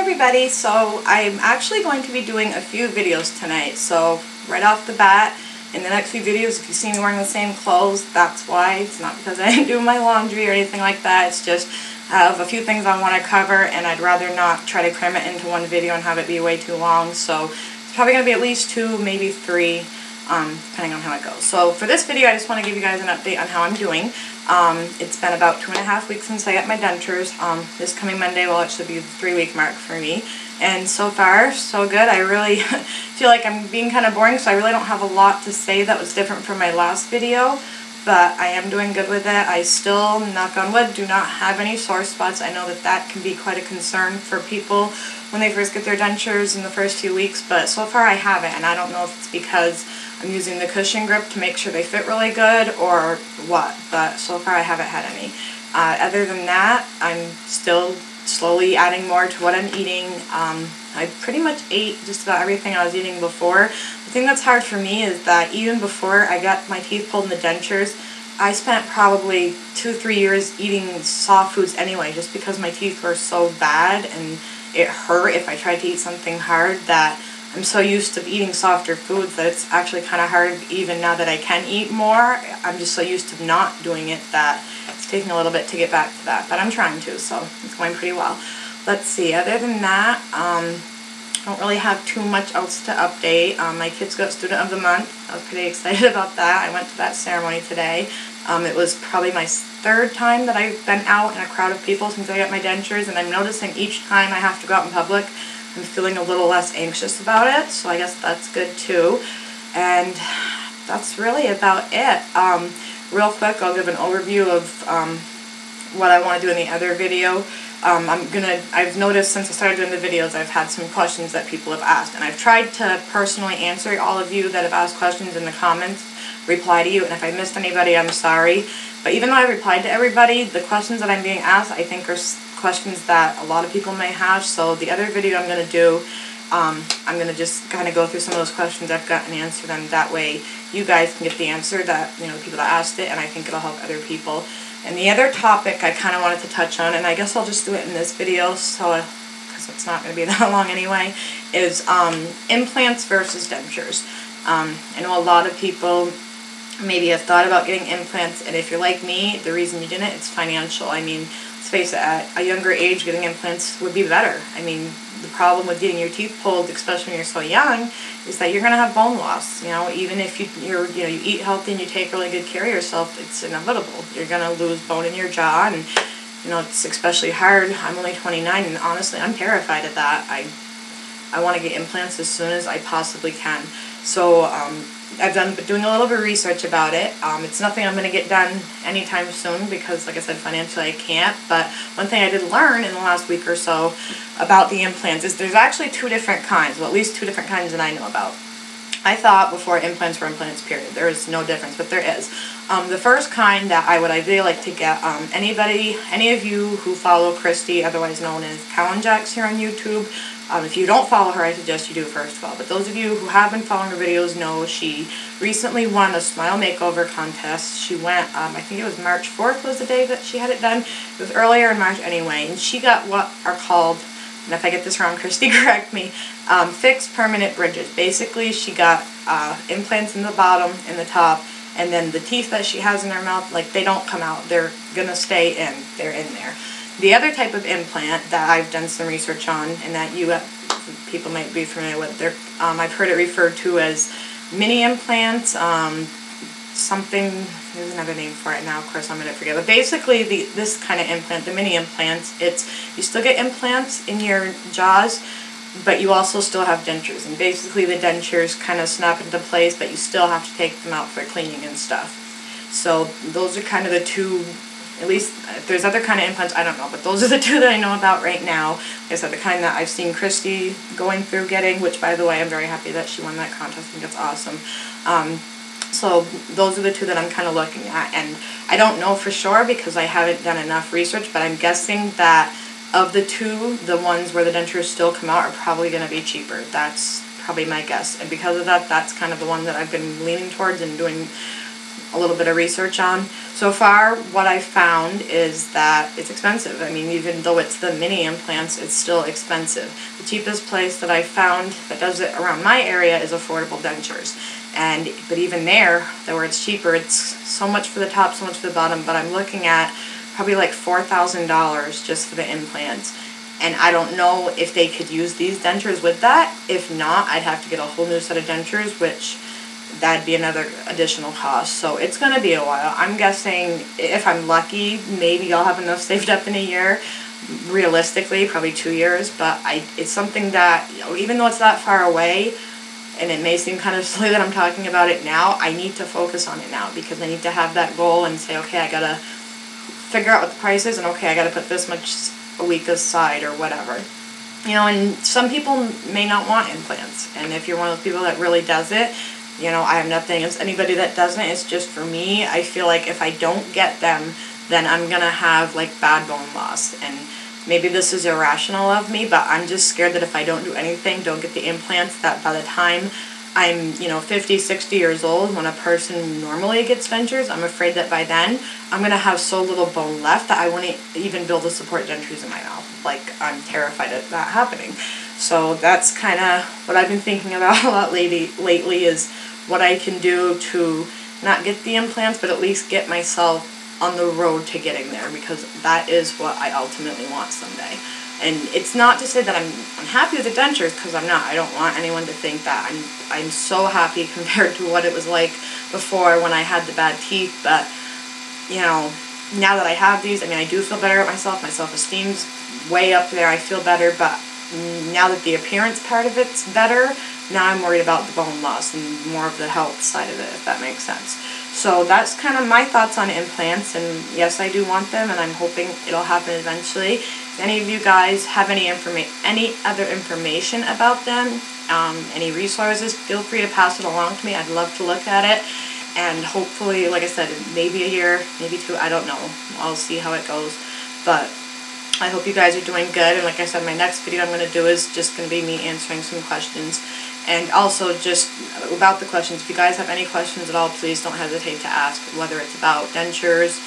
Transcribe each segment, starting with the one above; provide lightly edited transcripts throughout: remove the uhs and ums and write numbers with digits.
everybody, so I'm actually going to be doing a few videos tonight. So right off the bat, in the next few videos, if you see me wearing the same clothes, that's why. It's not because I didn't do my laundry or anything like that. It's just I have a few things I want to cover, and I'd rather not try to cram it into one video and have it be way too long. So it's probably going to be at least 2, maybe 3, depending on how it goes. So for this video, I just want to give you guys an update on how I'm doing. It's been about 2.5 weeks since I got my dentures. This coming Monday will actually be the 3-week mark for me. And so far, so good. I really feel like I'm being kind of boring, so I really don't have a lot to say that was different from my last video. But I am doing good with it. I still, knock on wood, do not have any sore spots. I know that that can be quite a concern for people when they first get their dentures in the first few weeks, but so far I haven't, and I don't know if it's because I'm using the cushion grip to make sure they fit really good or what, but so far I haven't had any. Other than that, I'm still slowly adding more to what I'm eating. I pretty much ate just about everything I was eating before. The thing that's hard for me is that even before I got my teeth pulled in the dentures, I spent probably 2-3 years eating soft foods anyway, just because my teeth were so bad and it hurt if I tried to eat something hard, that I'm so used to eating softer foods that it's actually kind of hard, even now that I can eat more. I'm just so used to not doing it that it's taking a little bit to get back to that, but I'm trying to, so it's going pretty well. Let's see, other than that, I don't really have too much else to update. My kids got Student of the Month. I was pretty excited about that. I went to that ceremony today. It was probably my 3rd time that I've been out in a crowd of people since I got my dentures, and I'm noticing each time I have to go out in public, I'm feeling a little less anxious about it, so I guess that's good too. And that's really about it. Real quick, I'll give an overview of what I want to do in the other video. I've noticed since I started doing the videos, I've had some questions that people have asked, and I've tried to personally answer all of you that have asked questions in the comments, reply to you, and if I missed anybody, I'm sorry. But even though I replied to everybody, the questions that I'm being asked, I think, are questions that a lot of people may have. So the other video I'm going to do, I'm going to just kind of go through some of those questions I've got and answer them. That way you guys can get the answer that, the people that asked it, and I think it'll help other people. And the other topic I kind of wanted to touch on, and I guess I'll just do it in this video, so because it's not going to be that long anyway, is implants versus dentures. I know a lot of people maybe have thought about getting implants, and if you're like me, the reason you didn't, it's financial. I mean, let's face it, at a younger age, getting implants would be better. I mean, the problem with getting your teeth pulled, especially when you're so young, is that you're going to have bone loss. Even if you eat healthy and you take really good care of yourself, it's inevitable. You're going to lose bone in your jaw, and it's especially hard. I'm only 29, and honestly, I'm terrified of that. I want to get implants as soon as I possibly can. So I've been doing a little bit of research about it. It's nothing I'm going to get done anytime soon because, like I said, financially I can't. But one thing I did learn in the last week or so about the implants is there's actually 2 different kinds, well, at least 2 different kinds that I know about. I thought before implants were implants, period. There is no difference, but there is. The first kind that I would ideally like to get, any of you who follow Christy, otherwise known as Cowan Jacks here on YouTube, if you don't follow her, I suggest you do first of all. But those of you who have been following her videos know she recently won a Smile Makeover contest. She went, I think it was March 4th was the day that she had it done. It was earlier in March anyway. And she got what are called, and if I get this wrong, Christy, correct me, fixed permanent bridges. Basically, she got implants in the bottom and the top, and then the teeth that she has in her mouth, they don't come out. They're going to stay in. They're in there. The other type of implant that I've done some research on, and that people might be familiar with, I've heard it referred to as mini implants, something, there's another name for it now, of course I'm going to forget, but basically this kind of implant, the mini implants, you still get implants in your jaws, but you also still have dentures, and basically the dentures kind of snap into place, but you still have to take them out for cleaning and stuff. So those are kind of the 2, at least if there's other kind of implants, I don't know, but those are the 2 that I know about right now. Like I said, the kind that I've seen Christy going through getting, which by the way, I'm very happy that she won that contest. I think it's awesome. So those are the 2 that I'm kind of looking at, and I don't know for sure because I haven't done enough research, but I'm guessing that of the 2, the ones where the dentures still come out are probably going to be cheaper. That's probably my guess, and because of that, that's kind of the one that I've been leaning towards and doing a little bit of research on. So far, what I found is that it's expensive. I mean, even though it's the mini implants, it's still expensive. The cheapest place that I found that does it around my area is Affordable Dentures. But even there, where it's cheaper, it's so much for the top, so much for the bottom, but I'm looking at probably like $4,000 just for the implants. And I don't know if they could use these dentures with that. If not, I'd have to get a whole new set of dentures, which that'd be another additional cost. So it's going to be a while. I'm guessing if I'm lucky, maybe I'll have enough saved up in a year. Realistically, probably 2 years. But it's something that, even though it's that far away, and it may seem kind of silly that I'm talking about it now, I need to focus on it now, because I need to have that goal and say, okay, I got to figure out what the price is, and okay, I got to put this much a week aside or whatever. And some people may not want implants, and if you're one of those people that really does it, I have nothing against anybody that doesn't. It's just for me, I feel like if I don't get them, then I'm gonna have like bad bone loss. And maybe this is irrational of me, but I'm just scared that if I don't do anything, don't get the implants, that by the time I'm 50, 60 years old, when a person normally gets dentures, I'm afraid that by then I'm gonna have so little bone left that I won't even be able to support dentures in my mouth. Like, I'm terrified of that happening. So that's kind of what I've been thinking about a lot lately is what I can do to not get the implants, but at least get myself on the road to getting there, because that is what I ultimately want someday. And it's not to say that I'm happy with the dentures, because I'm not. I don't want anyone to think that. I'm so happy compared to what it was like before when I had the bad teeth. But, now that I have these, I do feel better about myself. My self-esteem's way up there. I feel better, but now that the appearance part of it's better, now I'm worried about the bone loss and more of the health side of it, if that makes sense. So that's kind of my thoughts on implants, and yes, I do want them, and I'm hoping it'll happen eventually. If any of you guys have any other information about them, any resources, feel free to pass it along to me. I'd love to look at it, and hopefully, like I said, maybe a year, maybe 2, I don't know. I'll see how it goes, but I hope you guys are doing good. And like I said, my next video I'm going to do is just going to be me answering some questions. And also, just about the questions, if you guys have any questions at all, please don't hesitate to ask, whether it's about dentures,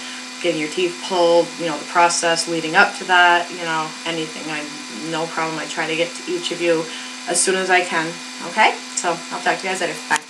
getting your teeth pulled, the process leading up to that, anything. No problem. I try to get to each of you as soon as I can. Okay? So I'll talk to you guys later. Bye.